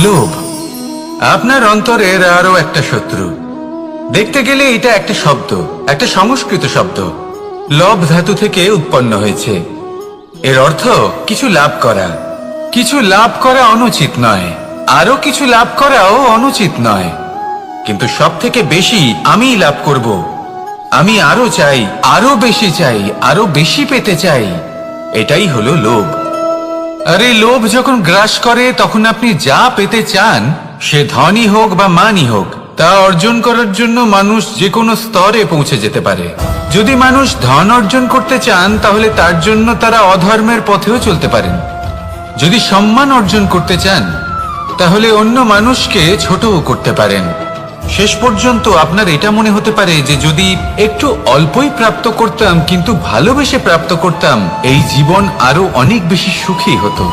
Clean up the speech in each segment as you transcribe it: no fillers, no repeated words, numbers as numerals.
লোভ আপনার অন্তরের আরো একটা শত্রু। দেখতে গেলে এটা একটা শব্দ, একটা সংস্কৃত শব্দ। লব ধাতু থেকে উৎপন্ন হয়েছে। এর অর্থ কিছু লাভ করা। কিছু লাভ করা অনুচিত নয়, আরো কিছু লাভ করাও অনুচিত নয়, কিন্তু সব থেকে বেশি আমি লাভ করব। আমি আরো চাই, আরো বেশি চাই, আরো বেশি পেতে চাই। এটাই হলো লোভ। আর এই লোভ যখন গ্রাস করে তখন আপনি যা পেতে চান, সে ধনই হোক বা মানই হোক, তা অর্জন করার জন্য মানুষ যে কোনো স্তরে পৌঁছে যেতে পারে। যদি মানুষ ধন অর্জন করতে চান তাহলে তার জন্য তারা অধর্মের পথেও চলতে পারেন। যদি সম্মান অর্জন করতে চান তাহলে অন্য মানুষকে ছোটও করতে পারেন। শেষ পর্যন্ত আপনার এটা মনে হতে পারে যে যদি একটু অল্পই প্রাপ্ত করতাম, কিন্তু ভালোবেসে প্রাপ্ত করতাম, এই জীবন আরো অনেক বেশি সুখী হতো।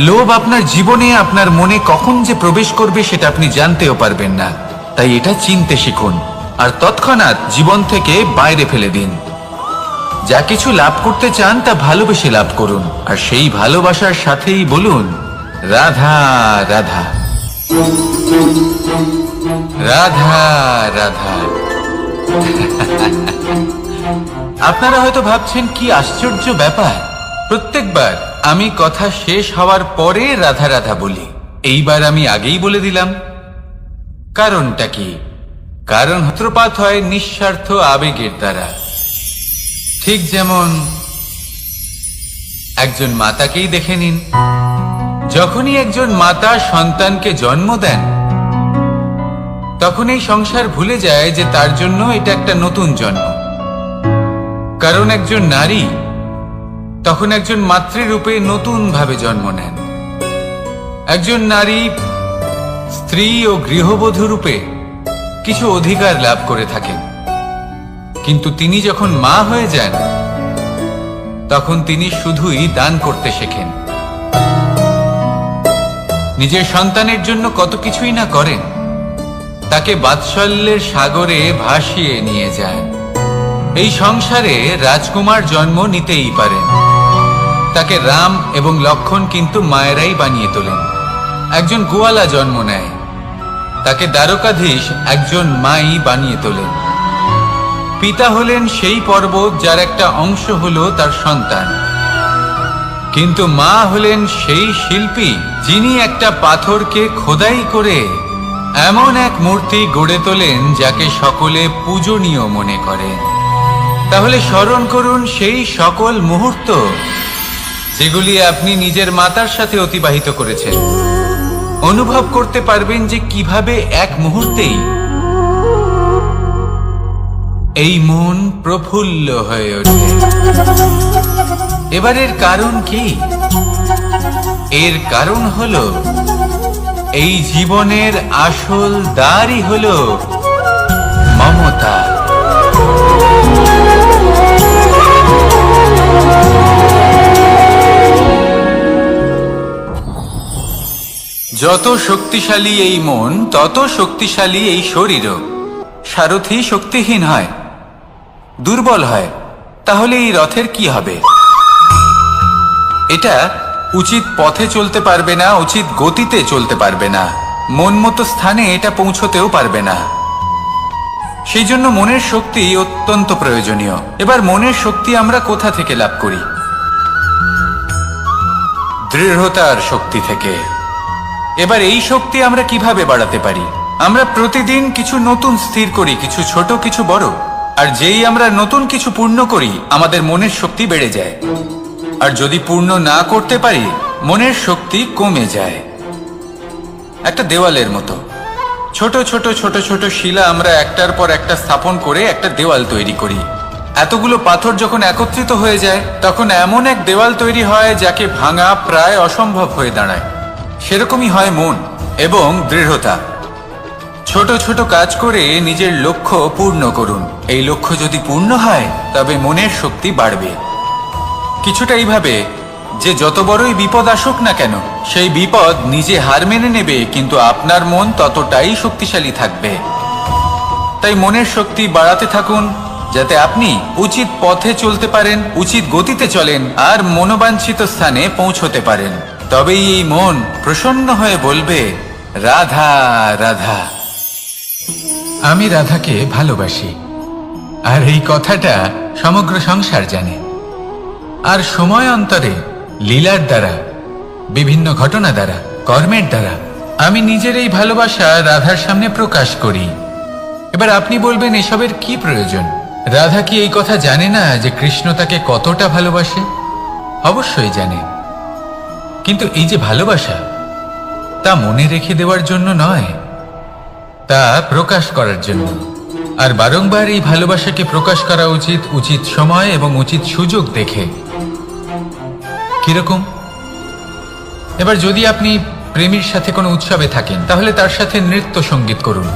লোভ আপনার জীবনে, আপনার মনে কখন যে প্রবেশ করবে সেটা আপনি জানতেও পারবেন না। তাই এটা চিনতে শিখুন আর তৎক্ষণাৎ জীবন থেকে বাইরে ফেলে দিন। যা কিছু লাভ করতে চান তা ভালোবেসে লাভ করুন, আর সেই ভালোবাসার সাথেই বলুন রাধা রাধা রাধা রাধা। আপনারা হয়তো ভাবছেন কি আশ্চর্য ব্যাপার, প্রত্যেকবার আমি কথা শেষ হওয়ার পরে রাধা রাধা বলি। এইবার আমি আগেই বলে দিলাম। কারণটা কি? কারণ সূত্রপাত হয় নিঃস্বার্থ আবেগের দ্বারা। ঠিক যেমন একজন মাতাকেই দেখে নিন। যখনই একজন মাতা সন্তানকে জন্ম দেন তখন এই সংসার ভুলে যায় যে তার জন্য এটা একটা নতুন জন্ম। কারণ একজন নারী তখন একজন মাতৃরূপে নতুন ভাবে জন্ম নেন। একজন নারী স্ত্রী ও গৃহবধূ রূপে কিছু অধিকার লাভ করে থাকেন, কিন্তু তিনি যখন মা হয়ে যান তখন তিনি শুধুই দান করতে শেখেন। নিজের সন্তানের জন্য কত কিছুই না করেন, তাকে বাৎসল্যের সাগরে ভাসিয়ে নিয়ে যায়। এই সংসারে রাজকুমার জন্ম নিতেই পারেন, তাকে রাম এবং লক্ষণ কিন্তু মায়েরাই বানিয়ে তোলেন। একজন গোয়ালা জন্ম নেয়, তাকে দ্বারকাধীশ একজন মাই বানিয়ে তোলেন। পিতা হলেন সেই পর্বত যার একটা অংশ হলো তার সন্তান, কিন্তু মা হলেন সেই শিল্পী যিনি একটা পাথরকে খোদাই করে এমন এক মূর্তি গড়ে তোলেন যাকে সকলে পূজনীয় মনে করেন। তাহলে স্মরণ করুন সেই সকল মুহূর্ত যেগুলি আপনি নিজের মাতার সাথে অতিবাহিত করেছেন। অনুভব করতে পারবেন যে কিভাবে এক মুহূর্তেই এই মন প্রফুল্ল হয়ে ওঠে। এবারের কারণ কি? এর কারণ হলো এই জীবনের আসল দ্বারই হলো মমতা। যত শক্তিশালী এই মন তত শক্তিশালী এই শরীরও। সারথি শক্তিহীন হয়, দুর্বল হয়, তাহলে এই রথের কি হবে? এটা উচিত পথে চলতে পারবে না, উচিত গতিতে চলতে পারবে না, মন মতো স্থানে এটা পৌঁছতেও পারবে না। সেই জন্য মনের শক্তি অত্যন্ত প্রয়োজনীয়। এবার মনের শক্তি আমরা কোথা থেকে লাভ করি? দৃঢ়তার শক্তি থেকে। এবার এই শক্তি আমরা কিভাবে বাড়াতে পারি? আমরা প্রতিদিন কিছু নতুন স্থির করি, কিছু ছোট কিছু বড়, আর যেই আমরা নতুন কিছু পূর্ণ করি আমাদের মনের শক্তি বেড়ে যায়। আর যদি পূর্ণ না করতে পারি মনের শক্তি কমে যায়। একটা দেওয়ালের মতো ছোট ছোট ছোট ছোট শিলা আমরা একটার পর একটা স্থাপন করে একটা দেওয়াল তৈরি করি। এতগুলো পাথর যখন একত্রিত হয়ে যায় তখন এমন এক দেওয়াল তৈরি হয় যাকে ভাঙা প্রায় অসম্ভব হয়ে দাঁড়ায়। সেরকমই হয় মন এবং দৃঢ়তা। ছোট ছোট কাজ করে নিজের লক্ষ্য পূর্ণ করুন। এই লক্ষ্য যদি পূর্ণ হয় তবে মনের শক্তি বাড়বে। কিছুটা এইভাবে যে যত বড়ই বিপদ আসুক না কেন সেই বিপদ নিজে হার মেনে নেবে, কিন্তু আপনার মন ততটাই শক্তিশালী থাকবে। তাই মনের শক্তি বাড়াতে থাকুন যাতে আপনি উচিত পথে চলতে পারেন, উচিত গতিতে চলেন আর মনোবাঞ্ছিত স্থানে পৌঁছতে পারেন। তবেই এই মন প্রসন্ন হয়ে বলবে, রাধা রাধা। আমি রাধাকে ভালোবাসি, আর এই কথাটা সমগ্র সংসার জানে। আর সময় অন্তরে লীলার দ্বারা, বিভিন্ন ঘটনা দ্বারা, কর্মের দ্বারা আমি নিজের এই ভালোবাসা রাধার সামনে প্রকাশ করি। এবার আপনি বলবেন, এসবের কি প্রয়োজন? রাধা কি এই কথা জানে না যে কৃষ্ণ তাকে কতটা ভালোবাসে? অবশ্যই জানে, কিন্তু এই যে ভালোবাসা, তা মনে রেখে দেওয়ার জন্য নয়, তা প্রকাশ করার জন্য। আর বারংবার এই ভালোবাসাকে প্রকাশ করা উচিত, উচিত সময় এবং উচিত সুযোগ দেখে। কিরকম? এবার যদি আপনি প্রেমীর সাথে কোনো উৎসবে থাকেন, তাহলে তার সাথে নৃত্য সঙ্গীত করুন।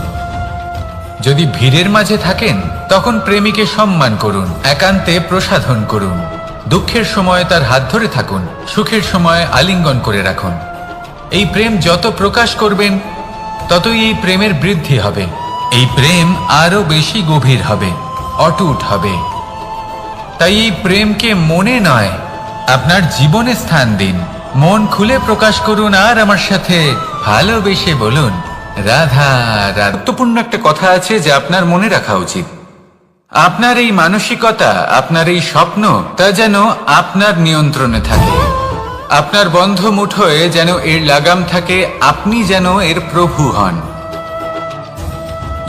যদি ভিড়ের মাঝে থাকেন, তখন প্রেমীকে সম্মান করুন, একান্তে প্রসাধন করুন। দুঃখের সময় তার হাত ধরে থাকুন, সুখের সময় আলিঙ্গন করে রাখুন। এই প্রেম যত প্রকাশ করবেন, ততই এই প্রেমের বৃদ্ধি হবে। এই প্রেম আরো বেশি গভীর হবে, অটুট হবে। তাই এই প্রেমকে মনে নয়, আপনার জীবনে স্থান দিন। মন খুলে প্রকাশ করুন, আর আমার সাথে ভালোবেসে বলুন, রাধা রাধা। গুরুত্বপূর্ণ একটা কথা আছে যা আপনার মনে রাখা উচিত। আপনার এই মানসিকতা, আপনার এই স্বপ্ন, তা যেন আপনার নিয়ন্ত্রণে থাকে। আপনার বন্ধ মুঠোয় যেন এর লাগাম থাকে, আপনি যেন এর প্রভু হন।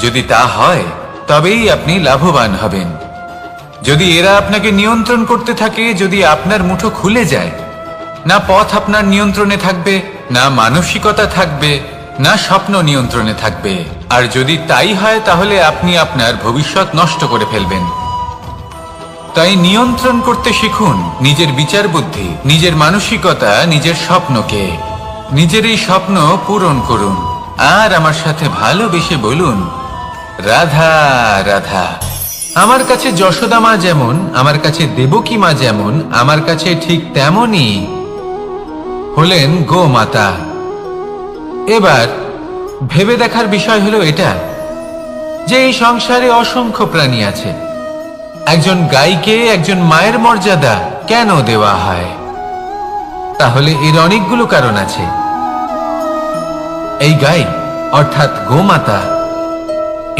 যদি তা হয়, তবেই আপনি লাভবান হবেন। যদি এরা আপনাকে নিয়ন্ত্রণ করতে থাকে, যদি আপনার মুঠো খুলে যায়, না পথ আপনার নিয়ন্ত্রণে থাকবে, না মানসিকতা থাকবে, না স্বপ্ন নিয়ন্ত্রণে থাকবে। আর যদি তাই হয়, তাহলে আপনি আপনার ভবিষ্যৎ নষ্ট করে ফেলবেন। তাই নিয়ন্ত্রণ করতে শিখুন নিজের বিচার বুদ্ধি, নিজের মানসিকতা, নিজের স্বপ্নকে। নিজের এই স্বপ্ন পূরণ করুন, আর আমার সাথে ভালোবেসে বলুন, রাধা রাধা। আমার কাছে যশোদা মা যেমন, আমার কাছে দেবকী মা যেমন, আমার কাছে ঠিক তেমনই হলেন গোমাতা। এবার ভেবে দেখার বিষয় হলো এটা, যে এই সংসারে অসংখ্য প্রাণী আছে। একজন গাইকে একজন মায়ের মর্যাদা কেন দেওয়া হয়? তাহলে এর অনেকগুলো কারণ আছে। এই গাই অর্থাৎ গোমাতা,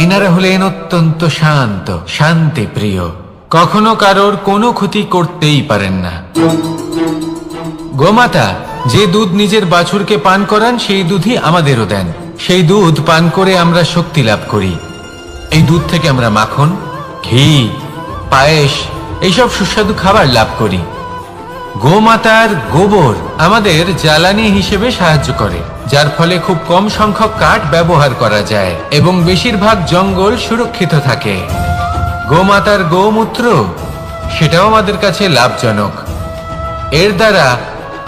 এনারা হলেন অত্যন্ত শান্ত, শান্তি প্রিয়, কখনো কারোর কোনো ক্ষতি করতেই পারেন না। গোমাতা যে দুধ নিজের বাছুরকে পান করান, সেই দুধই আমাদেরও দেন। সেই দুধ পান করে আমরা শক্তি লাভ করি। এই দুধ থেকে আমরা মাখন, ঘি, পায়েস, এইসব সুস্বাদু খাবার লাভ করি। গোমাতার গোবর আমাদের জ্বালানি হিসেবে সাহায্য করে, যার ফলে খুব কম সংখ্যক কাঠ ব্যবহার করা যায় এবং বেশিরভাগ জঙ্গল সুরক্ষিত থাকে। গোমাতার গোমূত্র, সেটাও আমাদের কাছে লাভজনক। এর দ্বারা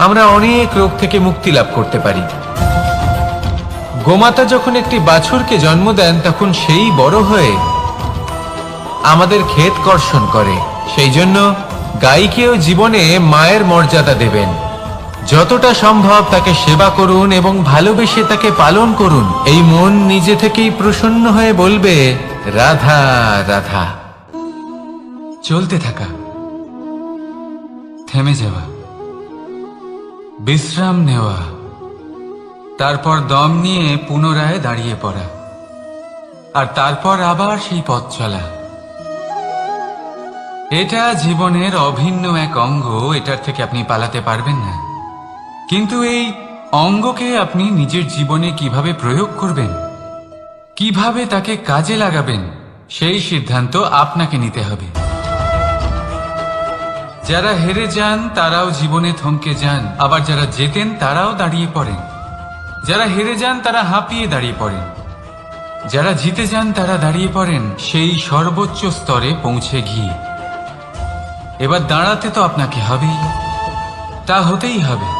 আমরা অনেক রোগ থেকে মুক্তি লাভ করতে পারি। গোমাতা যখন একটি বাছুরকে জন্ম দেন, তখন সেই বড় হয়ে আমাদের ক্ষেত কর্ষণ করে। সেই জন্য গাইকেও জীবনে মায়ের মর্যাদা দেবেন। যতটা সম্ভব তাকে সেবা করুন এবং ভালোবেসে তাকে পালন করুন। এই মন নিজে থেকেই প্রসন্ন হয়ে বলবে, রাধা রাধা। চলতে থাকা, থেমে যাওয়া, বিশ্রাম নেওয়া, তারপর দম নিয়ে পুনরায় দাঁড়িয়ে পড়া, আর তারপর আবার সেই পথ চলা। এটা জীবনের অভিন্ন এক অঙ্গ, এটার থেকে আপনি পালাতে পারবেন না। কিন্তু এই অঙ্গকে আপনি নিজের জীবনে কিভাবে প্রয়োগ করবেন, কিভাবে তাকে কাজে লাগাবেন, সেই সিদ্ধান্ত আপনাকে নিতে হবে। যারা হেরে যান তারাও জীবনে থমকে যান, আবার যারা জেতেন তারাও দাঁড়িয়ে পড়েন। যারা হেরে যান তারা হাঁপিয়ে দাঁড়িয়ে পড়েন, যারা জিতে যান তারা দাঁড়িয়ে পড়েন সেই সর্বোচ্চ স্তরে পৌঁছে গিয়ে। এবার দাঁড়াতে তো আপনাকে হবেই, তা হতেই হবে।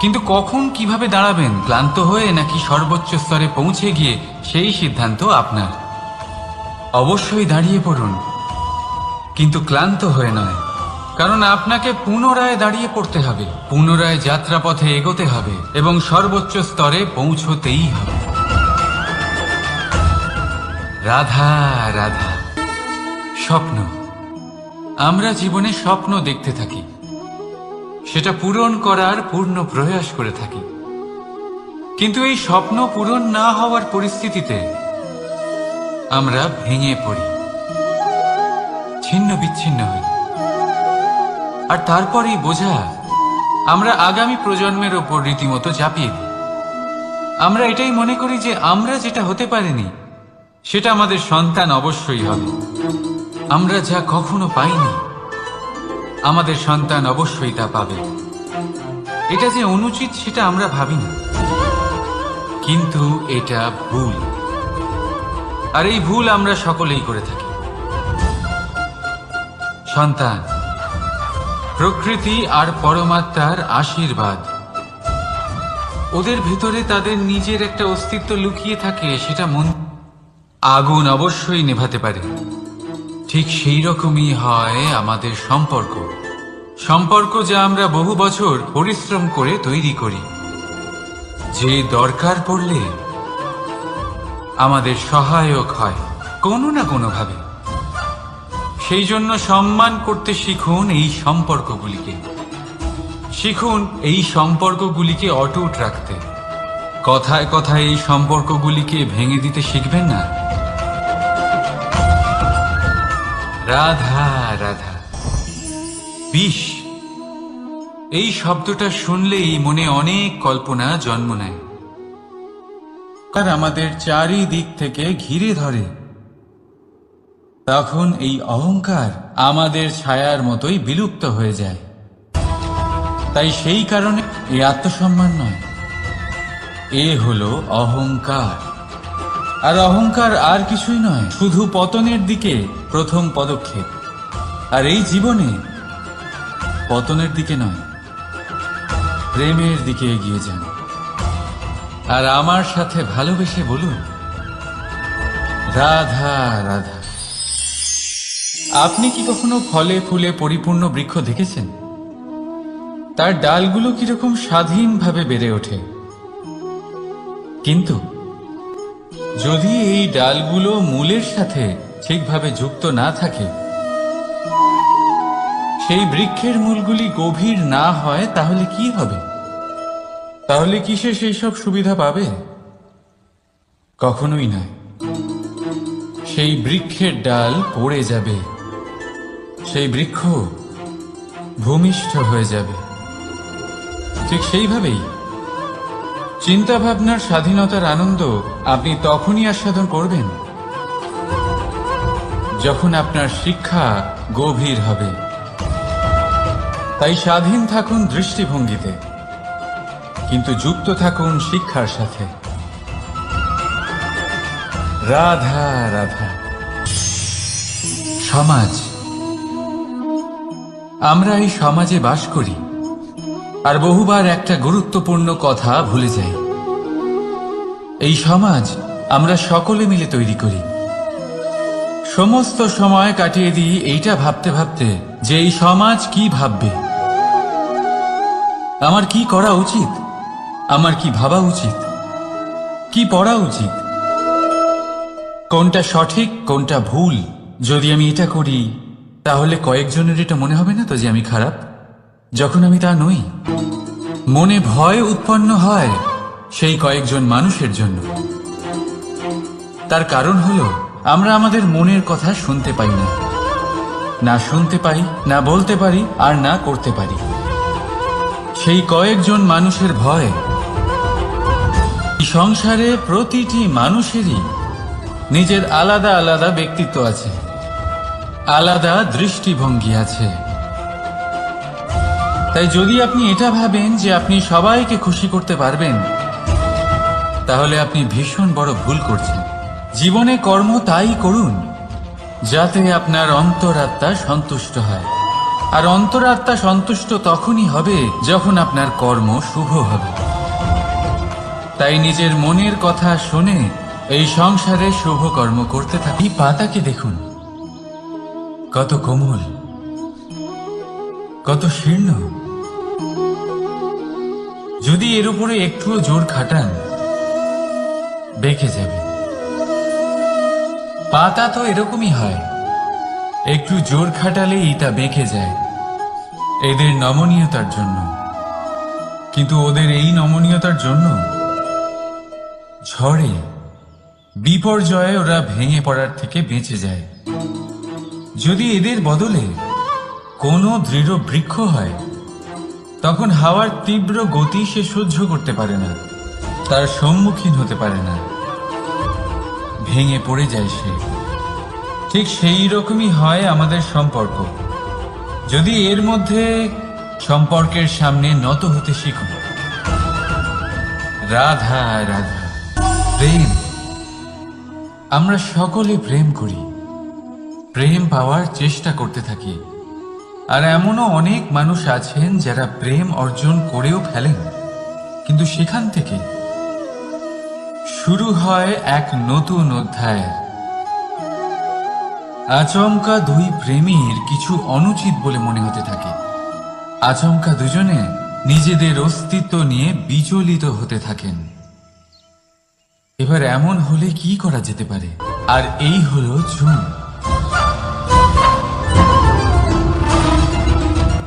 কিন্তু কখন, কিভাবে দাঁড়াবেন, ক্লান্ত হয়ে নাকি সর্বোচ্চ স্তরে পৌঁছে গিয়ে, সেই সিদ্ধান্ত আপনার। অবশ্যই দাঁড়িয়ে পড়ুন, কিন্তু ক্লান্ত হয়ে নয়, কারণ আপনাকে পুনরায় দাঁড়িয়ে পড়তে হবে, পুনরায় যাত্রাপথে এগোতে হবে এবং সর্বোচ্চ স্তরে পৌঁছতেই হবে। রাধা রাধা। স্বপ্ন, আমরা জীবনে স্বপ্ন দেখতে থাকি। সেটা পূরণ করার পূর্ণ প্রয়াস করে থাকি। কিন্তু এই স্বপ্ন পূরণ না হওয়ার পরিস্থিতিতে আমরা ভেঙে পড়ি, ছিন্ন বিচ্ছিন্ন হই। আর তারপরেই বোঝা আমরা আগামী প্রজন্মের ওপর রীতিমতো চাপিয়ে দিই। আমরা এটাই মনে করি যে আমরা যেটা হতে পারিনি সেটা আমাদের সন্তান অবশ্যই হবে। আমরা যা কখনো পাইনি আমাদের সন্তান অবশ্যই তা পাবে। এটা যে অনুচিত সেটা আমরা ভাবি না, কিন্তু এটা ভুল। আর এই ভুল আমরা সকলেই করে থাকি। সন্তান প্রকৃতি আর পরমাত্মার আশীর্বাদ। ওদের ভেতরে তাদের নিজের একটা অস্তিত্ব লুকিয়ে থাকে, সেটা মন আগুন অবশ্যই নেভাতে পারে। ঠিক সেই রকমই হয় আমাদের সম্পর্ক, সম্পর্ক যা আমরা বহু বছর পরিশ্রম করে তৈরি করি, যে দরকার পড়লে আমাদের সহায়ক হয় কোনো না কোনোভাবে। সেই জন্য সম্মান করতে শিখুন এই সম্পর্কগুলিকে, শিখুন এই সম্পর্কগুলিকে অটুট রাখতে। কথায় কথায় এই সম্পর্কগুলিকে ভেঙে দিতে শিখবেন না। রাধা রাধা। বিষ, এই শব্দটা শুনলেই মনে অনেক কল্পনা জন্ম নেয়, আর আমাদের চারিদিক থেকে ঘিরে ধরে। তখন এই অহংকার আমাদের ছায়ার মতোই বিলুপ্ত হয়ে যায়। তাই সেই কারণে এই আত্মসম্মান নয়, এ হলো অহংকার। আর অহংকার আর কিছুই নয়, শুধু পতনের দিকে প্রথম পদক্ষেপ। আর এই জীবনে পতনের দিকে নয়, প্রেমের দিকে এগিয়ে যান। আর আমার সাথে ভালোবেসে বলুন, রাধা রাধা। আপনি কি কখনো ফলে ফুলে পরিপূর্ণ বৃক্ষ দেখেছেন? তার ডালগুলো কিরকম স্বাধীনভাবে বেড়ে ওঠে, কিন্তু যদি এই ডালগুলো মূলের সাথে ঠিকভাবে যুক্ত না থাকে, সেই বৃক্ষের মূলগুলি গভীর না হয়, তাহলে কি হবে? তাহলে কি সে সেই সব সুবিধা পাবে? কখনোই নয়। সেই বৃক্ষের ডাল পড়ে যাবে, সেই বৃক্ষ ভূমিষ্ঠ হয়ে যাবে। ঠিক সেইভাবেই চিন্তা ভাবনার স্বাধীনতার আনন্দ আপনি তখনই আস্বাদন করবেন যখন আপনার শিক্ষা গভীর হবে। তাই স্বাধীন থাকুন দৃষ্টিভঙ্গিতে, কিন্তু যুক্ত থাকুন শিক্ষার সাথে। রাধা রাধা। সমাজ, আমরা এই সমাজে বাস করি, আর বহুবার একটা গুরুত্বপূর্ণ কথা ভুলে যাই। এই সমাজ আমরা সকলে মিলে তৈরি করি। সমস্ত সময় কাটিয়ে দিই এইটা ভাবতে ভাবতে যে এই সমাজ কি ভাববে, আমার কি করা উচিত, আমার কি ভাবা উচিত, কি পড়া উচিত, কোনটা সঠিক কোনটা ভুল। যদি আমি এটা করি তাহলে কয়েকজনের এটা মনে হবে না তো যে আমি খারাপ, যখন আমি তা নই। মনে ভয় উৎপন্ন হয় সেই কয়েকজন মানুষের জন্য। তার কারণ হলো আমরা আমাদের মনের কথা শুনতে পাই না, না শুনতে পারি, না বলতে পারি, আর না করতে পারি। সেই কয়েকজন মানুষের ভয়। সংসারে প্রতিটি মানুষেরই নিজের আলাদা আলাদা ব্যক্তিত্ব আছে, আলাদা দৃষ্টিভঙ্গি আছে। তাই যদি আপনি এটা ভাবেন যে আপনি সবাইকে খুশি করতে পারবেন, তাহলে আপনি ভীষণ বড় ভুল করছেন। জীবনে কর্ম তাই করুন যাতে আপনার অন্তরাত্মা সন্তুষ্ট হয়। আর অন্তরাত্মা সন্তুষ্ট তখনই হবে যখন আপনার কর্ম শুভ হবে। তাই নিজের মনের কথা শুনে এই সংসারে শুভ কর্ম করতে থাকি। পাতাকে দেখুন, কত কোমল, কত শীর্ণ। যদি এর উপরে একটুও জোর খাটান বেঁকে যাবে। পাতা তো এরকমই হয়, একটু জোর খাটালেই তা বেঁকে যায়। এদের নমনীয়তার জন্য। কিন্তু ওদের এই নমনীয়তার জন্য ঝড়ে বিপর্যয়ে ওরা ভেঙে পড়ার থেকে বেঁচে যায়। যদি এদের বদলে কোনো দৃঢ় বৃক্ষ হয়, তখন হাওয়ার তীব্র গতি সে সহ্য করতে পারে না, তার সম্মুখীন হতে পারে না, ভেঙে পড়ে যায় সে। ঠিক সেই রকমই হয় আমাদের সম্পর্ক। যদি এর মধ্যে সম্পর্কের সামনে নত হতে শিখো, রাধা রাধা, প্রেম। আমরা সকলে প্রেম করি, প্রেম পাওয়ার চেষ্টা করতে থাকি। আর এমনও অনেক মানুষ আছেন যারা প্রেম অর্জন করেও ফেলেন, কিন্তু সেখান থেকে শুরু হয় এক নতুন অধ্যায়। আচমকা দুই প্রেমীর কিছু অনুচিত বলে মনে হতে থাকে। আচমকা দুজনে নিজেদের অস্তিত্ব নিয়ে বিচলিত হতে থাকেন। এবার এমন হলে কি করা যেতে পারে? আর এই হলো জুন।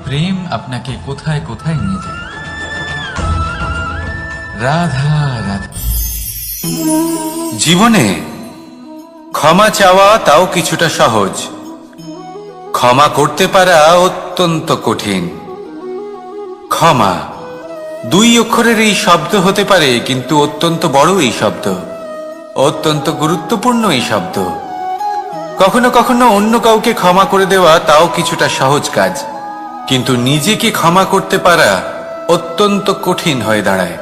প্রেম আপনাকে কোথায় কোথায় নিয়ে যায়। রাধা রাধা। জীবনে ক্ষমা চাওয়া তাও কিছুটা সহজ, ক্ষমা করতে পারা অত্যন্ত কঠিন। ক্ষমা দুই অক্ষরের এই শব্দ হতে পারে, কিন্তু অত্যন্ত বড় এই শব্দ, অত্যন্ত গুরুত্বপূর্ণ এই শব্দ। কখনো কখনো অন্য কাউকে ক্ষমা করে দেওয়া তাও কিছুটা সহজ কাজ, কিন্তু নিজেকে ক্ষমা করতে পারা অত্যন্ত কঠিন হয়ে দাঁড়ায়।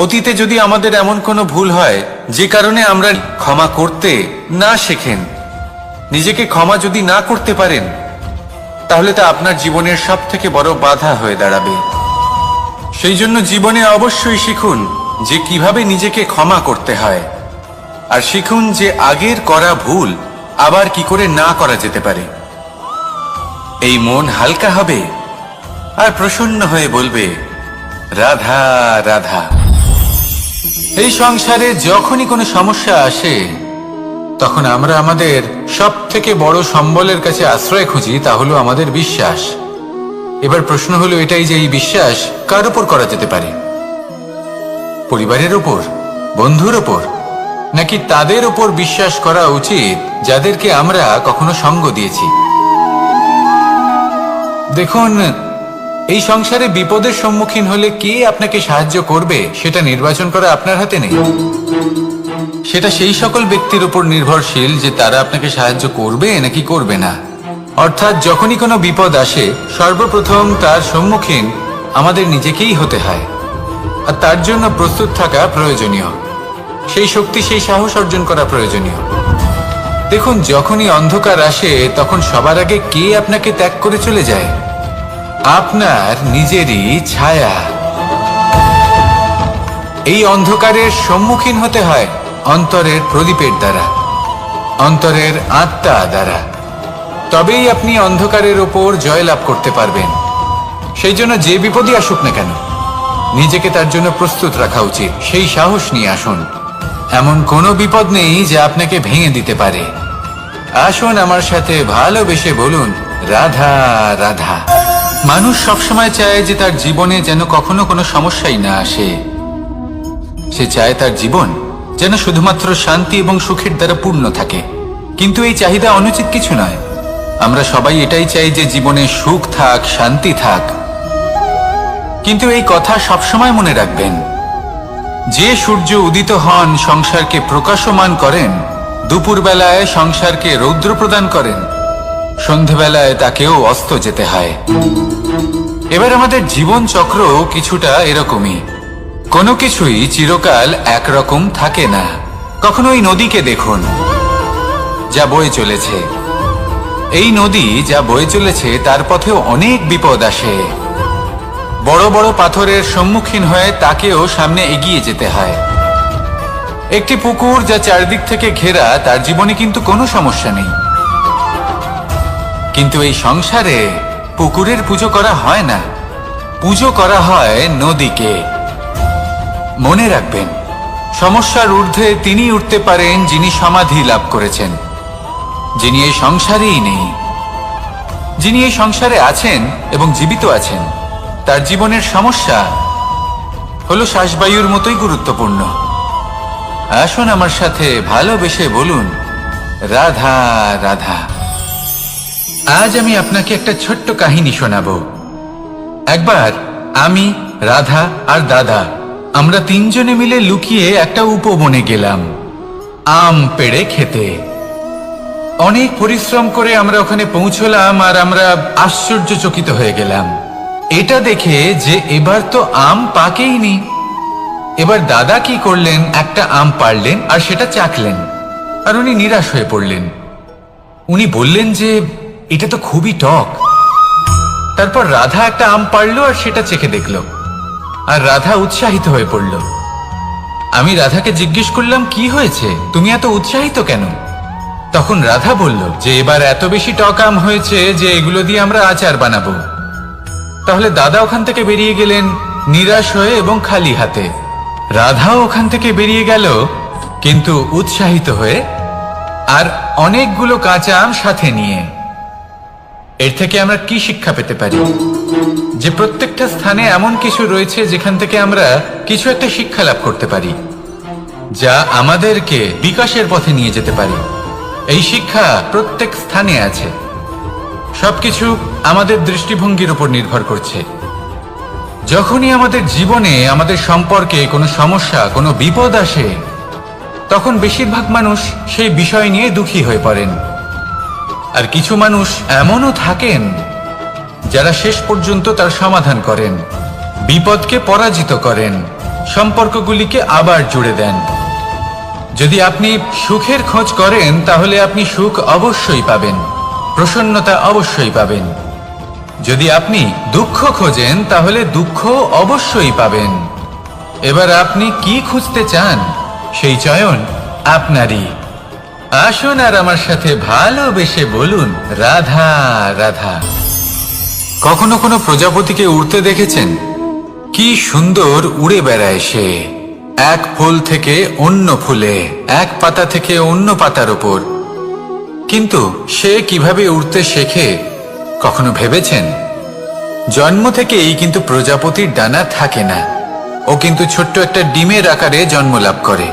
অতীতে যদি আমাদের এমন কোনো ভুল হয় যে কারণে আমরা ক্ষমা করতে না শেখেন, নিজেকে ক্ষমা যদি না করতে পারেন, তাহলে তা আপনার জীবনের সব থেকে বড় বাধা হয়ে দাঁড়াবে। সেই জন্য জীবনে অবশ্যই শিখুন যে কিভাবে নিজেকে ক্ষমা করতে হয়, আর শিখুন যে আগের করা ভুল আবার কি করে না করা যেতে পারে। এই মন হালকা হবে আর প্রসন্ন হয়ে বলবে, রাধা রাধা। এই সংসারে যখনই কোনো সমস্যা আসে, তখন আমরা আমাদের সব থেকে বড় সম্বলের কাছে আশ্রয় খুঁজি, তা হলো আমাদের বিশ্বাস। এবার প্রশ্ন হলো এটাই যে এই বিশ্বাস কার উপর করা যেতে পারে? পরিবারের উপর, বন্ধুর উপর, নাকি তাদের উপর বিশ্বাস করা উচিত যাদেরকে আমরা কখনো সঙ্গ দিয়েছি? দেখুন, এই সংসারে বিপদের সম্মুখীন হলে কে আপনাকে সাহায্য করবে সেটা নির্বাচন করা আপনার হাতে নেই। সেটা সেই সকল ব্যক্তির উপর নির্ভরশীল যে তারা আপনাকে সাহায্য করবে নাকি করবে না। অর্থাৎ যখনই কোনো বিপদ আসে, সর্বপ্রথম তার সম্মুখীন আমাদের নিজেকেই হতে হয়, আর তার জন্য প্রস্তুত থাকা প্রয়োজনীয়। সেই শক্তি, সেই সাহস অর্জন করা প্রয়োজনীয়। দেখুন, যখনই অন্ধকার আসে, তখন সবার আগে কে আপনাকে ত্যাগ করে চলে যায়? আপনার নিজেরই ছায়া। এই অন্ধকারের সম্মুখীন হতে হয় অন্তরের প্রদীপের দ্বারা, অন্তরের আত্মা দ্বারা। তবেই আপনি অন্ধকারের ওপর জয়লাভ করতে পারবেন। সেই জন্য যে বিপদই আসুক না কেন, নিজেকে তার জন্য প্রস্তুত রাখা উচিত। সেই সাহস নিয়ে আসুন। এমন কোনো বিপদ নেই যা আপনাকে ভেঙে দিতে পারে। আসুন আমার সাথে ভালোবেসে বলুন, রাধা রাধা। মানুষ সবসময় চায় যে তার জীবনে যেন কখনো কোনো সমস্যাই না আসে। সে চায় তার জীবন যেন শুধুমাত্র শান্তি এবং সুখের দ্বারা পূর্ণ থাকে। কিন্তু এই চাহিদা অনুচিত কিছু নয়। আমরা সবাই এটাই চাই যে জীবনে সুখ থাক, শান্তি থাক। কিন্তু এই কথা সবসময় মনে রাখবেন, যে সূর্য উদিত হন সংসারকে প্রকাশমান করেন, দুপুরবেলায় সংসারকে রৌদ্র প্রদান করেন, সন্ধেবেলায় তাকেও অস্ত যেতে হয়। এবার আমাদের জীবন চক্র কিছুটা এরকমই। কোনো কিছুই চিরকাল একরকম থাকে না। কখনো এই নদীকে দেখুন, যা বয়ে চলেছে। এই নদী যা বয়ে চলেছে, তার পথেও অনেক বিপদ আসে। বড় বড় পাথরের সম্মুখীন হয়ে তাকেও সামনে এগিয়ে যেতে হয়। একটি পুকুর যা চারদিক থেকে ঘেরা, তার জীবনে কিন্তু কোনো সমস্যা নেই। কিন্তু এই সংসারে পুকুরের পুজো করা হয় না, পুজো করা হয় নদীকে। মনে রাখবেন, সমস্যার ঊর্ধ্বে তিনি উঠতে পারেন যিনি সমাধি লাভ করেছেন, যিনি এই সংসারেই নেই। যিনি এই সংসারে আছেন এবং জীবিত আছেন, তার জীবনের সমস্যা হলো শ্বাসবায়ুর মতোই গুরুত্বপূর্ণ। আসুন আমার সাথে ভালোবেসে বলুন, রাধা রাধা। আজ আমি আপনাকে একটা ছোট্ট কাহিনী শোনাবো। একবার আমি, রাধা আর দাদা, আমরা তিনজনে মিলে লুকিয়ে একটা উপবনে গেলাম আম পেড়ে খেতে। অনেক পরিশ্রম করে আমরা ওখানে পৌঁছলাম আর আমরা আশ্চর্যচকিত হয়ে গেলাম এটা দেখে যে এবার তো আম পাকেইনি। এবার দাদা কি করলেন, একটা আম পাড়লেন আর সেটা চাখলেন, আর উনি নিরাশ হয়ে পড়লেন। উনি বললেন যে এটা তো খুবই টক। তারপর রাধা একটা আম পাড়লো আর সেটা চেখে দেখলো, আর রাধা উৎসাহিত হয়ে পড়ল। আমি রাধাকে জিজ্ঞেস করলাম, কি হয়েছে, তুমি এত উৎসাহিত কেন? তখন রাধা বলল যে এবার এত বেশি টক আম হয়েছে যে এগুলো দিয়ে আমরা আচার বানাবো। তাহলে দাদা ওখান থেকে বেরিয়ে গেলেন নিরাশ হয়ে এবং খালি হাতে। রাধাও ওখান থেকে বেরিয়ে গেল কিন্তু উৎসাহিত হয়ে, আর অনেকগুলো কাঁচা আম সাথে নিয়ে। এর থেকে আমরা কি শিক্ষা পেতে পারি? যে প্রত্যেকটা স্থানে এমন কিছু রয়েছে যেখান থেকে আমরা কিছু একটা শিক্ষা লাভ করতে পারি, যা আমাদেরকে বিকাশের পথে নিয়ে যেতে পারে। এই শিক্ষা প্রত্যেক স্থানে আছে। সবকিছু আমাদের দৃষ্টিভঙ্গির উপর নির্ভর করছে। যখনই আমাদের জীবনে, আমাদের সম্পর্কে কোনো সমস্যা, কোনো বিপদ আসে, তখন বেশিরভাগ মানুষ সেই বিষয় নিয়ে দুঃখী হয়ে পড়েন। আর কিছু মানুষ এমনও থাকেন যারা শেষ পর্যন্ত তার সমাধান করেন, বিপদকে পরাজিত করেন, সম্পর্কগুলিকে আবার জুড়ে দেন। যদি আপনি সুখের খোঁজ করেন তাহলে আপনি সুখ অবশ্যই পাবেন, প্রসন্নতা অবশ্যই পাবেন। যদি আপনি দুঃখ খোঁজেন তাহলে দুঃখ অবশ্যই পাবেন। এবার আপনি কি খুঁজতে চান, সেই চয়ন আপনারই। আসুন আর আমার সাথে ভালোবেসে বলুন, রাধা রাধা। কখনো কোনো প্রজাপতিকে উড়তে দেখেছেন? কি সুন্দর উড়ে বেড়ায় সে, এক ফুল থেকে অন্য ফুলে, এক পাতা থেকে অন্য পাতার উপর। কিন্তু সে কিভাবে উড়তে শেখে কখনো ভেবেছেন? জন্ম থেকেই কিন্তু প্রজাপতির ডানা থাকে না। ও কিন্তু ছোট্ট একটা ডিমের আকারে জন্ম লাভ করে।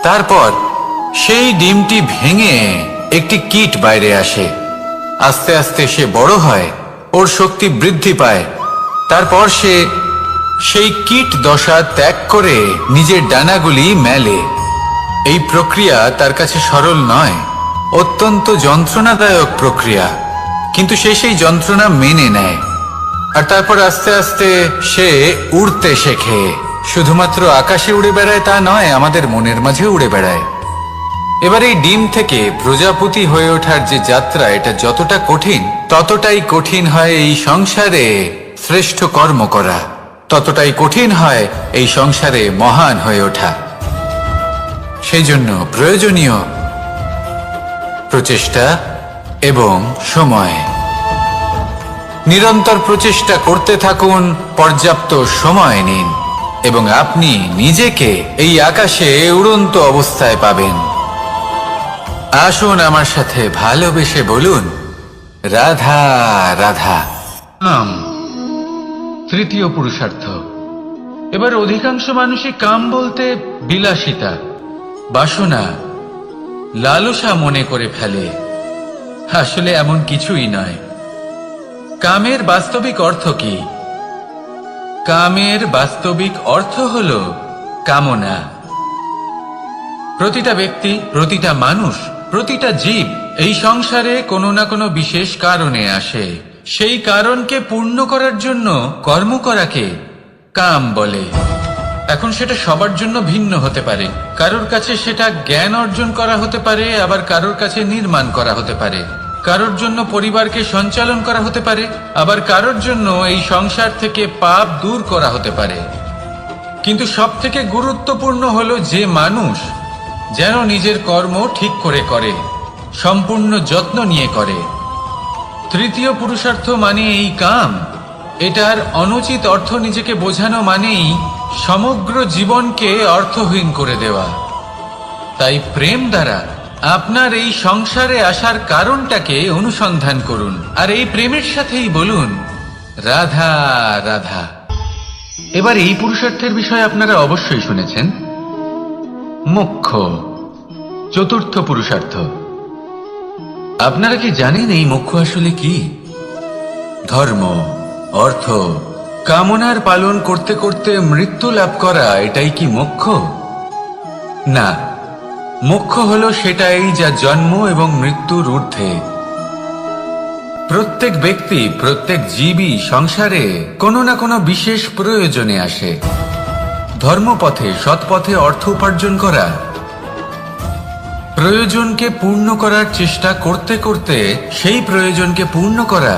তারপর সেই ডিমটি ভেঙে একটি কীট বাইরে আসে। আস্তে আস্তে সে বড় হয়, ওর শক্তি বৃদ্ধি পায়। তারপর সে সেই কীট দশা ত্যাগ করে নিজের ডানাগুলি মেলে। এই প্রক্রিয়া তার কাছে সরল নয়, অত্যন্ত যন্ত্রণাদায়ক প্রক্রিয়া, কিন্তু সে সেই যন্ত্রণা মেনে নেয়। আর তারপর আস্তে আস্তে সে উড়তে শেখে। শুধুমাত্র আকাশে উড়ে বেড়ায় তা নয়, আমাদের মনের মাঝে উড়ে বেড়ায়। এবার এই ডিম থেকে প্রজাপতি হয়ে ওঠার যে যাত্রা, এটা যতটা কঠিন, ততটাই কঠিন হয় এই সংসারে শ্রেষ্ঠ কর্ম করা, ততটাই কঠিন হয় এই সংসারে মহান হয়ে ওঠা। সেই জন্য প্রয়োজনীয় প্রচেষ্টা এবং সময়। নিরন্তর প্রচেষ্টা করতে থাকুন, পর্যাপ্ত সময় নিন, এবং আপনি নিজেকে এই আকাশে উড়ন্ত অবস্থায় পাবেন। আসুন আমার সাথে ভালোবেসে বলুন, রাধা রাধা। তৃতীয় পুরুষার্থ। এবার অধিকাংশ মানুষই কাম বলতে বিলাসিতা, বাসনা, লালসা মনে করে ফেলে। আসলে এমন কিছুই নয়। কামের বাস্তবিক অর্থ কি? কামের বাস্তবিক অর্থ হল কামনা। প্রতিটা ব্যক্তি, প্রতিটা মানুষ, প্রতিটা জীব এই সংসারে কোনো না কোনো বিশেষ কারণে আসে। সেই কারণকে পূর্ণ করার জন্য কর্ম করাকে কাম বলে। এখন সেটা সবার জন্য ভিন্ন হতে পারে। কারোর কাছে সেটা জ্ঞান অর্জন করা হতে পারে, আবার কারোর কাছে নির্মাণ করা হতে পারে। কারোর জন্য পরিবারকে সঞ্চালন করা হতে পারে, আবার কারোর জন্য এই সংসার থেকে পাপ দূর করা হতে পারে। কিন্তু সবথেকে গুরুত্বপূর্ণ হলো যে মানুষ যেন নিজের কর্ম ঠিক করে করে, সম্পূর্ণ যত্ন নিয়ে করে। তৃতীয় পুরুষার্থ মানে এই কাম। এটার অনুচিত অর্থ নিজেকে বোঝানো মানেই সমগ্র জীবনকে অর্থহীন করে দেওয়া। তাই প্রেম দ্বারা আপনার এই সংসারে আসার কারণটাকে অনুসন্ধান করুন, আর এই প্রেমের সাথেই বলুন রাধা রাধা। এবার এই পুরুষার্থের বিষয়ে আপনারা অবশ্যই শুনেছেন, মোক্ষ, চতুর্থ পুরুষার্থ। আপনারা কি জানেন এই মোক্ষ আসলে কি? ধর্ম, অর্থ, কামনার পালন করতে করতে মৃত্যু লাভ করা, এটাই কি মোক্ষ? না, মোক্ষ হলো সেটাই যা জন্ম এবং মৃত্যুর ঊর্ধ্বে। প্রত্যেক ব্যক্তি, প্রত্যেক জীবই সংসারে কোনো না কোনো বিশেষ প্রয়োজনে আসে। ধর্মপথে, সৎপথে অর্থ উপার্জন করা, প্রয়োজনকে পূর্ণ করার চেষ্টা করতে করতে সেই প্রয়োজনকে পূর্ণ করা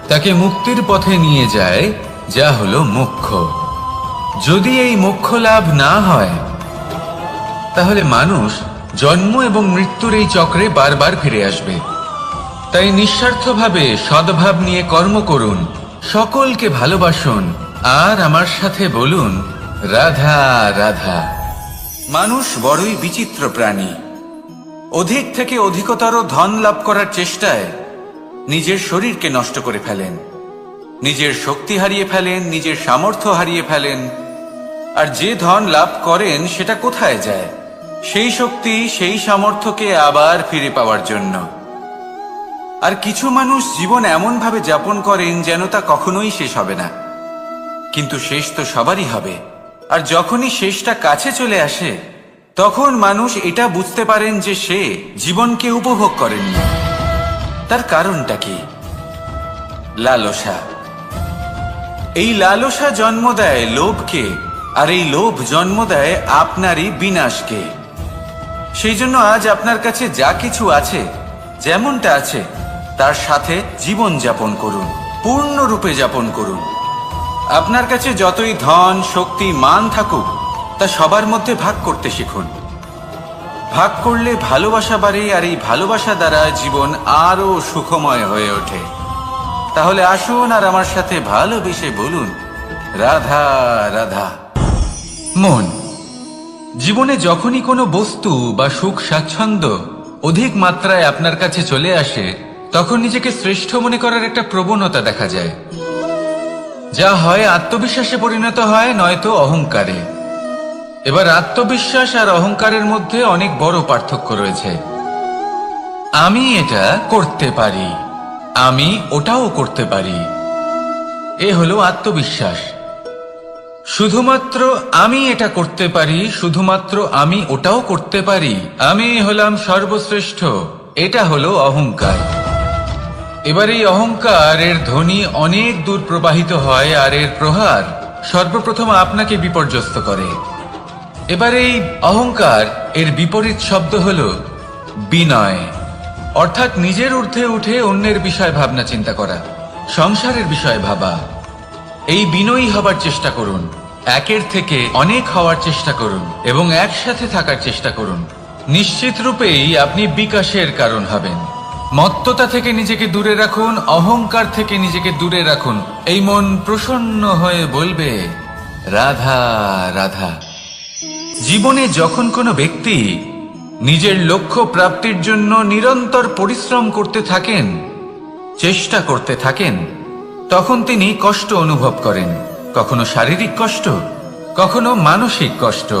তাকে মুক্তির পথে নিয়ে যায়, যা হলো মোক্ষ। যদি এই মোক্ষ লাভ না হয়, তাহলে মানুষ জন্ম এবং মৃত্যুর এই চক্রে বারবার ফিরে আসবে। তাই নিঃস্বার্থভাবে সদ্ভাব নিয়ে কর্ম করুন, সকলকে ভালোবাসুন, আর আমার সাথে বলুন রাধা রাধা। মানুষ বড়ই বিচিত্র প্রাণী। অধিক থেকে অধিকতর ধন লাভ করার চেষ্টায় নিজের শরীরকে নষ্ট করে ফেলেন, নিজের শক্তি হারিয়ে ফেলেন, নিজের সামর্থ্য হারিয়ে ফেলেন। আর যে ধন লাভ করেন সেটা কোথায় যায়? সেই শক্তি, সেই সামর্থ্যকে আবার ফিরে পাওয়ার জন্য। আর কিছু মানুষ জীবন এমন ভাবে যাপন করেন যেন তা কখনোই শেষ হবে না, কিন্তু শেষ তো সবারই হবে। আর যখনই শেষটা কাছে চলে আসে, তখন মানুষ এটা বুঝতে পারেন যে সে জীবনকে উপভোগ করেননি। তার কারণটা কি? লালসা। এই লালসা জন্ম দেয় লোভকে, আর এই লোভ জন্ম দেয় আপনারই বিনাশকে। সেই জন্য আজ আপনার কাছে যা কিছু আছে, যেমনটা আছে, তার সাথে জীবন যাপন করুন, পূর্ণরূপে যাপন করুন। আপনার কাছে যতই ধন, শক্তি, মান থাকুক, তা সবার মধ্যে ভাগ করতে শিখুন। ভাগ করলে ভালোবাসা বাড়ে, আর এই ভালোবাসা দ্বারা জীবন আরো সুখময় হয়ে ওঠে। তাহলে আসুন আর আমার সাথে ভালোবেসে বলুন রাধা রাধা। মন, জীবনে যখনই কোনো বস্তু বা সুখ স্বাচ্ছন্দ্য অধিক মাত্রায় আপনার কাছে চলে আসে, তখন নিজেকে শ্রেষ্ঠ মনে করার একটা প্রবণতা দেখা যায়, যা হয় আত্মবিশ্বাসে পরিণত হয়, নয়তো অহংকারে। এবার আত্মবিশ্বাস আর অহংকারের মধ্যে অনেক বড় পার্থক্য রয়েছে। আমি এটা করতে পারি, আমি ওটাও করতে পারি, এ হলো আত্মবিশ্বাস। শুধুমাত্র আমি এটা করতে পারি, শুধুমাত্র আমি ওটাও করতে পারি, আমি হলাম সর্বশ্রেষ্ঠ, এটা হলো অহংকার। এবার এই অহংকার, এর ধ্বনি অনেক দূর প্রবাহিত হয়, আর এর প্রহার সর্বপ্রথম আপনাকে বিপর্যস্ত করে। এবার এই অহংকার, এর বিপরীত শব্দ হলো বিনয়, অর্থাৎ নিজের ঊর্ধ্বে উঠে অন্যের বিষয় ভাবনা চিন্তা করা, সংসারের বিষয় ভাবা। এই বিনয়ী হবার চেষ্টা করুন, একের থেকে অনেক হওয়ার চেষ্টা করুন, এবং একসাথে থাকার চেষ্টা করুন। নিশ্চিত রূপেই আপনি বিকাশের কারণ হবেন। মত্ততা থেকে নিজেকে দূরে রাখুন, অহংকার থেকে নিজেকে দূরে রাখুন। এই মন প্রসন্ন হয়ে বলবে রাধা রাধা। জীবনে যখন কোনো ব্যক্তি নিজের লক্ষ্য প্রাপ্তির জন্য নিরন্তর পরিশ্রম করতে থাকেন, চেষ্টা করতে থাকেন, তখন তিনি কষ্ট অনুভব করেন, কখনো শারীরিক কষ্ট, কখনো মানসিক কষ্ট।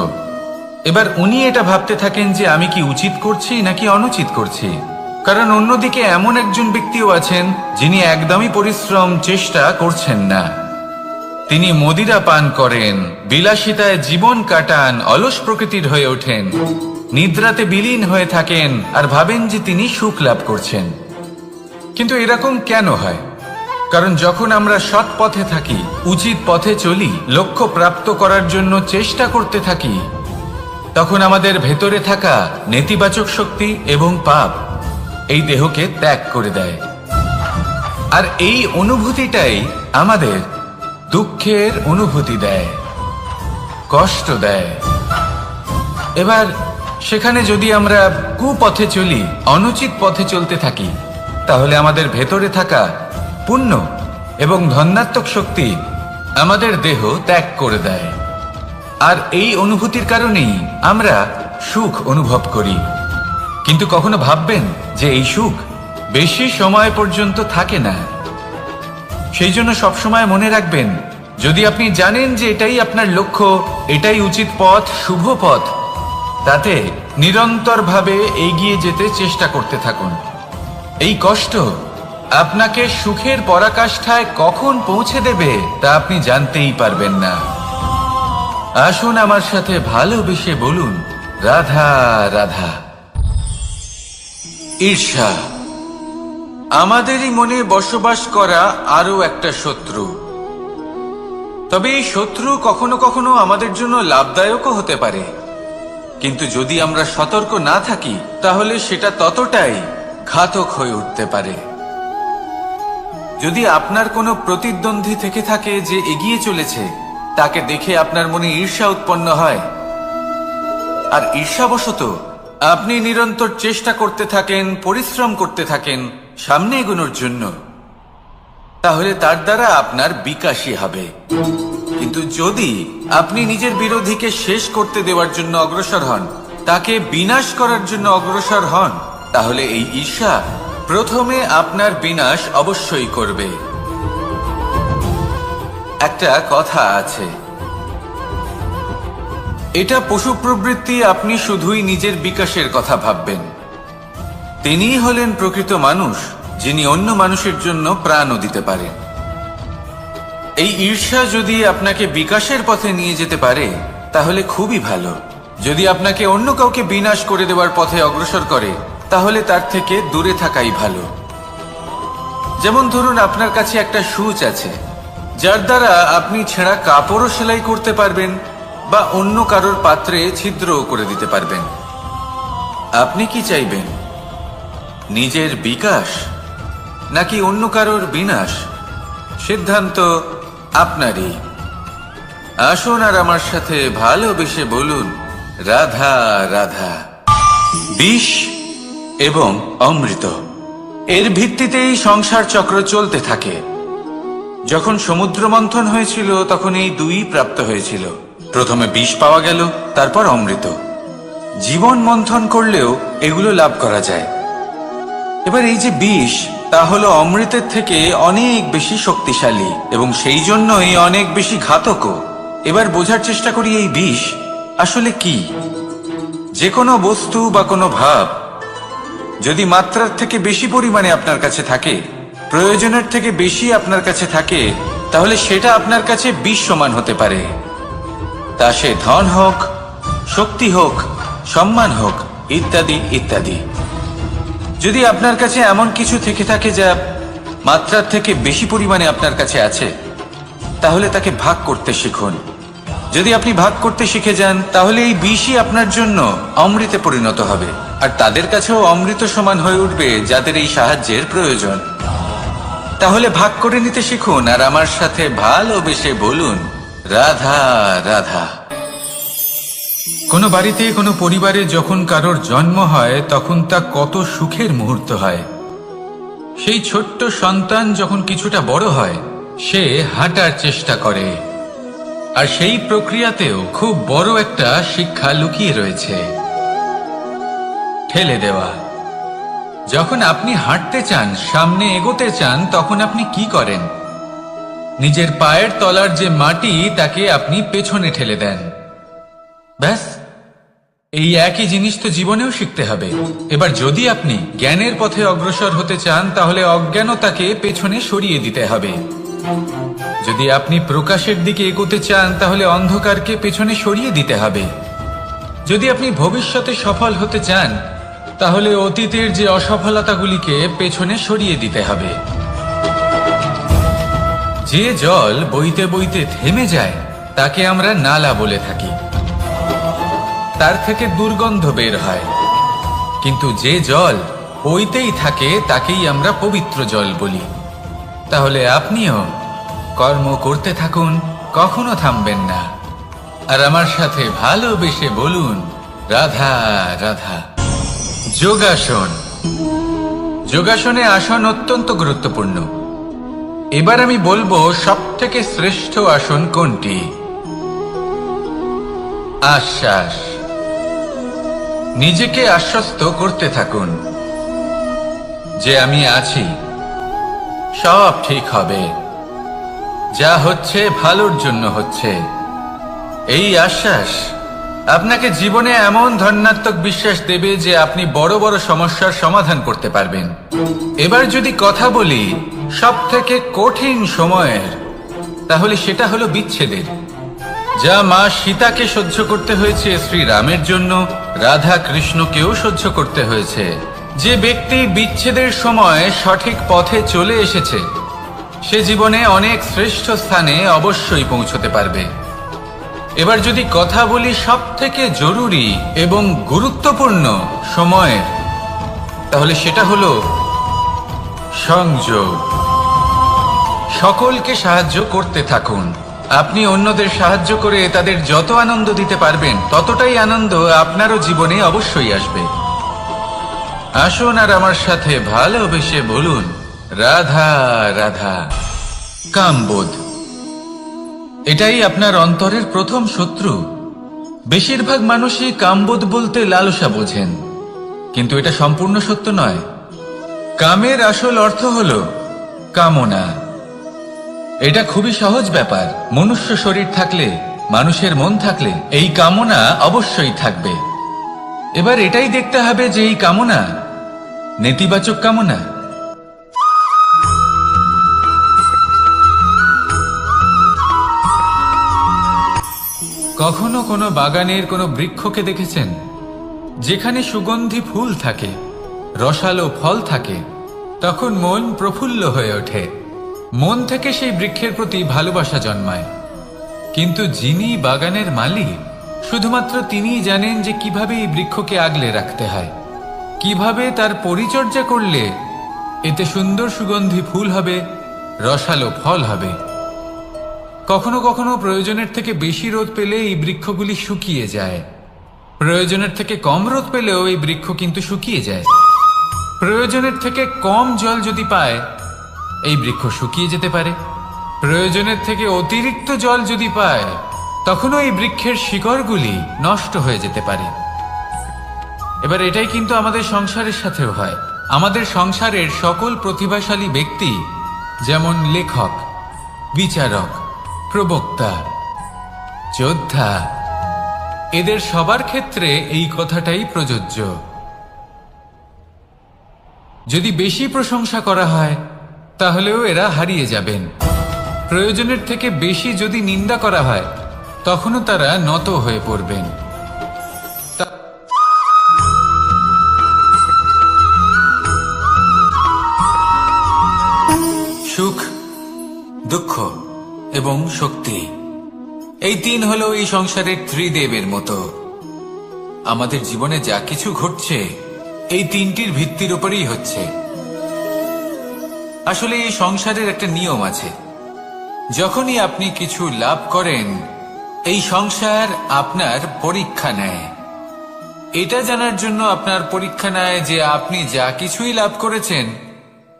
এবার উনি এটা ভাবতে থাকেন যে আমি কি উচিত করছি নাকি অনুচিত করছি। কারণ অন্যদিকে এমন একজন ব্যক্তিও আছেন যিনি একদমই পরিশ্রম, চেষ্টা করছেন না। তিনি মদিরা পান করেন, বিলাসিতায় জীবন কাটান, অলস প্রকৃতির হয়ে ওঠেন, নিদ্রাতে বিলীন হয়ে থাকেন, আর ভাবেন যে তিনি সুখ লাভ করছেন। কিন্তু এরকম কেন হয়? কারণ যখন আমরা সৎ পথে থাকি, উচিত পথে চলি, লক্ষ্য প্রাপ্ত করার জন্য চেষ্টা করতে থাকি, তখন আমাদের ভেতরে থাকা নেতিবাচক শক্তি এবং পাপ এই দেহকে ত্যাগ করে দেয়। আর এই অনুভূতিটাই আমাদের দুঃখের অনুভূতি দেয়, কষ্ট দেয়। এবার সেখানে যদি আমরা কুপথে চলি, অনুচিত পথে চলতে থাকি, তাহলে আমাদের ভেতরে থাকা পুণ্য এবং ধনাত্মক শক্তি আমাদের দেহ ত্যাগ করে দেয়। আর এই অনুভূতির কারণেই আমরা সুখ অনুভব করি। কিন্তু কখনো ভাববেন যে এই সুখ বেশি সময় পর্যন্ত থাকে না। সেই জন্য সবসময় মনে রাখবেন, যদি আপনি জানেন যে এটাই আপনার লক্ষ্য, এটাই উচিত পথ, শুভ পথ, তাতে নিরন্তরভাবে এগিয়ে যেতে চেষ্টা করতে থাকুন। এই কষ্ট আপনাকে সুখের পরাকাষ্ঠায় কখন পৌঁছে দেবে তা আপনি জানতেই পারবেন না। আসুন আমার সাথে ভালোবেসে বলুন, রাধা রাধা। ঈর্ষা আমাদেরই মনে বসবাস করা আরো একটা শত্রু। তবে এই শত্রু কখনো কখনো আমাদের জন্য লাভদায়কও হতে পারে, কিন্তু যদি আমরা সতর্ক না থাকি তাহলে সেটা ততটাই ঘাতক হয়ে উঠতে পারে। যদি আপনার কোনো প্রতিদ্বন্দ্বী থেকে থাকে যে এগিয়ে চলেছে, তাকে দেখে আপনার মনে ঈর্ষা উৎপন্ন হয়, আর ঈর্ষাবশত আপনি নিরন্তর চেষ্টা করতে থাকেন, পরিশ্রম করতে থাকেন সামনে এগোনোর জন্য, তাহলে তার দ্বারা আপনার বিকাশই হবে। কিন্তু যদি আপনি নিজের বিরোধীকে শেষ করতে দেওয়ার জন্য অগ্রসর হন, তাকে বিনাশ করার জন্য অগ্রসর হন, তাহলে এই ঈর্ষা প্রথমে আপনার বিনাশ অবশ্যই করবে। একটা কথা আছে, এটা পশু প্রবৃত্তি, আপনি শুধুই নিজের বিকাশের কথা ভাববেন। তিনিই হলেন প্রকৃত মানুষ, যিনি অন্য মানুষের জন্য প্রাণও দিতে পারেন। এই ঈর্ষা যদি আপনাকে বিকাশের পথে নিয়ে যেতে পারে তাহলে খুবই ভালো। যদি আপনাকে অন্য কাউকে বিনাশ করে দেওয়ার পথে অগ্রসর করে, তাহলে তার থেকে দূরে থাকাই ভালো। যেমন ধরুন, আপনার কাছে একটা সূচ আছে, যার দ্বারা আপনি ছেঁড়া কাপড়ও সেলাই করতে পারবেন বা অন্য কারোর পাত্রে ছিদ্রও করে দিতে পারবেন। আপনি কি চাইবেন, নিজের বিকাশ নাকি অন্য কারোর বিনাশ? সিদ্ধান্ত আপনারই। আসুন আর আমার সাথে ভালোবেসে বলুন, রাধা রাধা। বিষ এবং অমৃত, এর ভিত্তিতেই সংসার চক্র চলতে থাকে। যখন সমুদ্র মন্থন হয়েছিল তখন এই দুই প্রাপ্ত হয়েছিল। প্রথমে বিষ পাওয়া গেল, তারপর অমৃত। জীবন মন্থন করলেও এগুলো লাভ করা যায়। এবার এই যে বিষ, তা হলো অমৃতের থেকে অনেক বেশি শক্তিশালী এবং সেই জন্যই অনেক বেশি ঘাতকও। এবার বোঝার চেষ্টা করি এই বিষ আসলে কি। যে কোনো বস্তু বা কোনো ভাব যদি মাত্রার থেকে বেশি পরিমাণে আপনার কাছে থাকে, প্রয়োজনের থেকে বেশি আপনার কাছে থাকে, তাহলে সেটা আপনার কাছে বিষ সমান হতে পারে। তা সে ধন হোক, শক্তি হোক, সম্মান হোক, ইত্যাদি ইত্যাদি। যদি আপনার কাছে এমন কিছু থেকে থাকে যা মাত্রার থেকে বেশি পরিমাণে আপনার কাছে আছে, তাহলে তাকে ভাগ করতে শিখুন। যদি আপনি ভাগ করতে শিখে যান, তাহলে এই বিষই আপনার জন্য অমৃতে পরিণত হবে, আর তাদের কাছেও অমৃত সমান হয়ে উঠবে যাদের এই সাহায্যের প্রয়োজন। তাহলে ভাগ করে নিতে শিখুন আর আমার সাথে ভালোবেসে বলুন, রাধা রাধা। কোনো বাড়িতে, কোনো পরিবারে যখন কারোর জন্ম হয়, তখন তা কত সুখের মুহূর্ত হয়। সেই ছোট্ট সন্তান যখন কিছুটা বড় হয়, সে হাঁটার চেষ্টা করে, আর সেই প্রক্রিয়াতেও খুব বড় একটা শিক্ষা লুকিয়ে রয়েছে, ঠেলে দেওয়া। যখন আপনি হাঁটতে চান, সামনে এগোতে চান, তখন আপনি কি করেন? নিজের পায়ের তলার যে মাটি, তাকে আপনি পেছনে ঠেলে দেন। ব্যাস, এই একই জিনিস তো জীবনেও শিখতে হবে। এবার যদি আপনি জ্ঞানের পথে অগ্রসর হতে চান, তাহলে অজ্ঞানতাকে পেছনে সরিয়ে দিতে হবে। যদি আপনি প্রকাশের দিকে এগোতে চান, তাহলে অন্ধকারকে পেছনে সরিয়ে দিতে হবে। যদি আপনি ভবিষ্যতে সফল হতে চান, তাহলে অতীতের যে অসফলতাগুলিকে পেছনে সরিয়ে দিতে হবে। যে জল বইতে বইতে থেমে যায়, তাকে আমরা নালা বলে থাকি। তার থেকে দুর্গন্ধ বের হয়। কিন্তু যে জল বইতেই থাকে, তাকেই আমরা পবিত্র জল বলি। তাহলে আপনিও কর্ম করতে থাকুন, কখনো থামবেন না। আর আমার সাথে ভালোবেসে বলুন, রাধা রাধা। যোগাসন। যোগাসনে আসন অত্যন্ত গুরুত্বপূর্ণ। এবার আমি বলবো সবথেকে শ্রেষ্ঠ আসন কোনটি। আশ্বাস। নিজেকে আশ্বস্ত করতে থাকুন যে আমি আছি, সব ঠিক হবে, যা হচ্ছে ভালোর জন্য হচ্ছে। এই আশ্বাস আপনাকে জীবনে এমন ধনাত্মক বিশ্বাস দেবে যে আপনি বড় বড় সমস্যার সমাধান করতে পারবেন। এবার যদি কথা বলি সব থেকে কঠিন সময়ের, তাহলে সেটা হলো বিচ্ছেদের। যা মা সীতাকে সহ্য করতে হয়েছে শ্রীরামের জন্য, রাধা কৃষ্ণকেও সহ্য করতে হয়েছে। যে ব্যক্তি বিচ্ছেদের সময় সঠিক পথে চলে এসেছে, সে জীবনে অনেক শ্রেষ্ঠ স্থানে অবশ্যই পৌঁছতে পারবে। এবার যদি কথা বলি সব থেকে জরুরি এবং গুরুত্বপূর্ণ সময়ের, তাহলে সেটা হলো সংযোগ। সকলকে সাহায্য করতে থাকুন। আপনি অন্যদের সাহায্য করে তাদের যত আনন্দ দিতে পারবেন, ততটাই আনন্দ আপনারও জীবনে অবশ্যই আসবে। আসুন আর আমার সাথে ভালোবেসে বলুন, রাধা রাধা। কামবোধ, এটাই আপনার অন্তরের প্রথম শত্রু। বেশিরভাগ মানুষই কামবোধ বলতে লালসা বোঝেন, কিন্তু এটা সম্পূর্ণ সত্য নয়। কামের আসল অর্থ হলো কামনা। এটা খুবই সহজ ব্যাপার। মনুষ্য শরীর থাকলে, মানুষের মন থাকলে এই কামনা অবশ্যই থাকবে। এবার এটাই দেখতে হবে যে এই কামনা নেতিবাচক কামনা। কখনো কোনো বাগানের কোনো বৃক্ষকে দেখেছেন যেখানে সুগন্ধি ফুল থাকে, রসালো ফল থাকে? তখন মন প্রফুল্ল হয়ে ওঠে, মন থেকে সেই বৃক্ষের প্রতি ভালোবাসা জন্মায়। কিন্তু যিনি বাগানের মালিক, শুধুমাত্র তিনিই জানেন যে কিভাবে এই বৃক্ষকে আগলে রাখতে হয়, কিভাবে তার পরিচর্যা করলে এতে সুন্দর সুগন্ধি ফুল হবে, রসালো ফল হবে। কখনো কখনো প্রয়োজনের থেকে বেশি রোদ পেলে এই বৃক্ষগুলি শুকিয়ে যায়, প্রয়োজনের থেকে কম রোদ পেলেও এই বৃক্ষ কিন্তু শুকিয়ে যায়। প্রয়োজনের থেকে কম জল যদি পায়, এই বৃক্ষ শুকিয়ে যেতে পারে। প্রয়োজনের থেকে অতিরিক্ত জল যদি পায়, তখনও এই বৃক্ষের শিকড়গুলি নষ্ট হয়ে যেতে পারে। এবার এটাই কিন্তু আমাদের সংসারের সাথেও হয়। আমাদের সংসারের সকল প্রতিভাশালী ব্যক্তি, যেমন লেখক, বিচারক, প্রবক্তা, যোদ্ধা, এদের সবার ক্ষেত্রে এই কথাটাই প্রযোজ্য। যদি বেশি প্রশংসা করা হয়, তাহলেও এরা হারিয়ে যাবেন। প্রয়োজনের থেকে বেশি যদি নিন্দা করা হয়, তখনও তারা নত হয়ে পড়বেন। সুখ, দুঃখ এবং শক্তি, এই তিন হলো এই সংসারের ত্রিদেবের মতো। আমাদের জীবনে যা কিছু ঘটছে এই তিনটির ভিত্তির উপরেই হচ্ছে। আসলে এই সংসারের একটা নিয়ম আছে, যখনই আপনি কিছু লাভ করেন, এই সংসার আপনার পরীক্ষা নেয়। এটা জানার জন্য আপনার পরীক্ষা নেয় যে আপনি যা কিছুই লাভ করেছেন,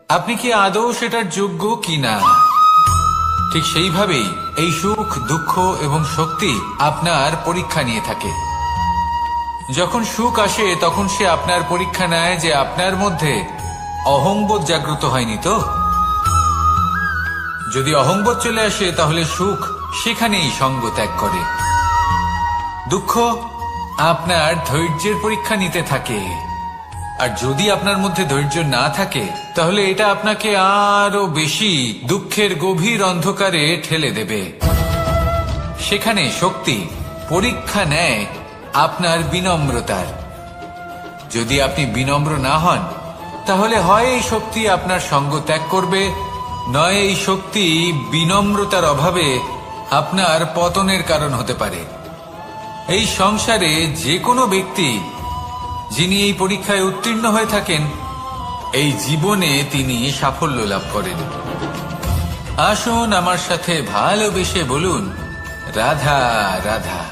আপনি কি আদৌ সেটার যোগ্য কিনা। ঠিক সেইভাবেই এই সুখ, দুঃখ এবং শক্তি আপনার পরীক্ষা নিয়ে থাকে। যখন সুখ আসে, তখন সে আপনার পরীক্ষা নেয় যে আপনার মধ্যে অহংবোধ জাগ্রত হয়নি তো। যদি অহংবোধ চলে আসে, তাহলে সুখ সেখানেই সঙ্গ ত্যাগ করে। দুঃখ আপনার ধৈর্যের পরীক্ষা নিতে থাকে, আর যদি আপনার মধ্যে ধৈর্য না থাকে, তাহলে এটা আপনাকে আরো বেশি দুঃখের গভীর অন্ধকারে ঠেলে দেবে। সেখানে শক্তি পরীক্ষা নেয় আপনার বিনম্রতার। যদি আপনি বিনম্র না হন, তাহলে হয় এই শক্তি আপনার সঙ্গ ত্যাগ করবে, নয় এই শক্তি বিনম্রতার অভাবে আপনার পতনের কারণ হতে পারে। এই সংসারে যে কোনো ব্যক্তি যিনি এই পরীক্ষায় উত্তীর্ণ হয়ে থাকেন, এই জীবনে তিনি সাফল্য লাভ করেন। আসুন আমার সাথে ভালোবেসে বলুন, রাধা রাধা।